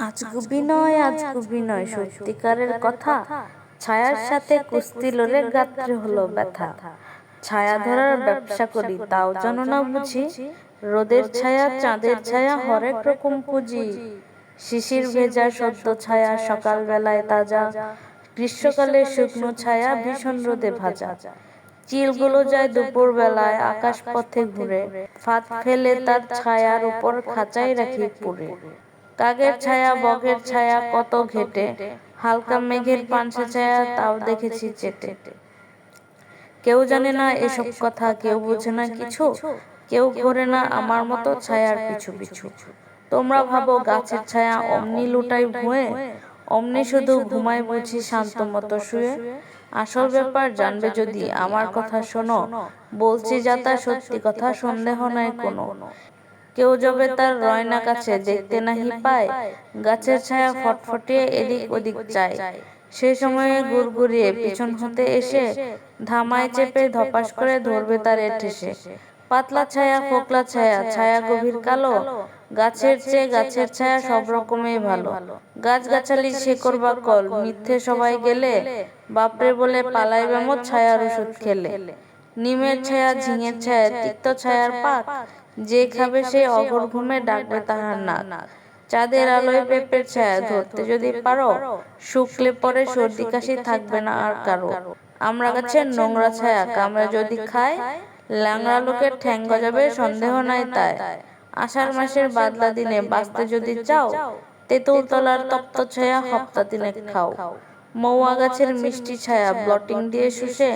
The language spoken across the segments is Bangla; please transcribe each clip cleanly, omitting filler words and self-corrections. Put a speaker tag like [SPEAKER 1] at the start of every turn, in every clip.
[SPEAKER 1] আজগুবি নয় সত্যিকারের কথা। ছায়ার সাথে কুস্তি লড়ে গাত্রে হলো ব্যথা। ছায়া ধরার ব্যবসা করি তাও জানো না বুঝি। রোদের ছায়া, চাঁদের ছায়া, হরেক রকম পুঁজি। শিশির ভেজা সদ্য ছায়া সকাল বেলায় তাজা, গ্রীষ্মকালে শুকনো ছায়া ভীষণ রোদে ভাজা। চিলগুলো যায় দুপুর বেলায় আকাশ পথে ঘুরে, ফাঁদ ফেলে তার ছায়ার উপর খাঁচাই রাখি পুরে। কাকের ছায়া, বকের ছায়া কত ঘেটে, হালকা মেঘের পানসে ছায়া তাও দেখেছি চেটে। কেউ জানে না এসব কথা, কেউ বোঝে না কিছু, কেউ ঘোরে না আমার মতো ছায়ার পিছু পিছু। তোমরা ভাবো গাছের ছায়া অমনি লুটাই ভুঁয়ে, অমনি শুধু ঘুমায় বুঝি শান্ত মতো শুয়ে। আসল ব্যাপার জানবে যদি আমার কথা শোনো, বলছি যা তা সত্যি কথা, সন্দেহ নাই কোনো। কেউ যবে তার রয়না কাছে দেখতে নাহি পায়, গাছের ছায়া ফটফটিয়ে এদিক ওদিক চায়। সে সময়ে গুড়গুড়িয়ে পিছন হতে এসে ধামায় চেপে ধপাস করে ধরবে তারে ঠেসে। পাতলা ছায়া, ফোকলা ছায়া, ছায়া গভীর কালো, গাছের চেয়ে গাছের ছায়া সব রকমই ভালো। গাছগাছালি শেকড় বাকল মিথ্যে সবাই গেলে, বাপরে বলে পালাইবে মোর ছায়ার ওষুধ খেলে। নিমের ছায়া, ঝিঙের ছায়া, তিক্ত ছায়ার পাক, যে খাবে সে অঘর ঘুমে ডাকবে তাহার নাক। চাঁদের আলোয় পেঁপের ছায়া ধরতে যদি পারো, শুকলে পরে সর্দি কাশি থাকবে না আর কারো। আমরা গাছের নোংরা ছায়া কামড়ে যদি খায়, ল্যাংড়া লোকের ঠ্যাং গজাবে সন্দেহ নাই তাই। আষাঢ় মাসের বাদলা দিনে বাঁচতে যদি চাও, তেঁতুল তলার তপ্ত ছায়া হপ্তা দিনে খাও। মৌয়া গাছের মিষ্টি ছায়া ব্লটিং দিয়ে শুষে,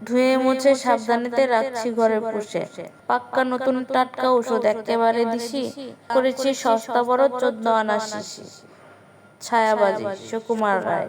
[SPEAKER 1] ধুয়ে মুছে সাবধানেতে রাখছি ঘরে পুষে। পাক্কা নতুন টাটকা ওষুধ একেবারে দিশি, করেছি সস্তা বড় 14 আনা শিশি। ছায়াবাজি, সুকুমার রায়।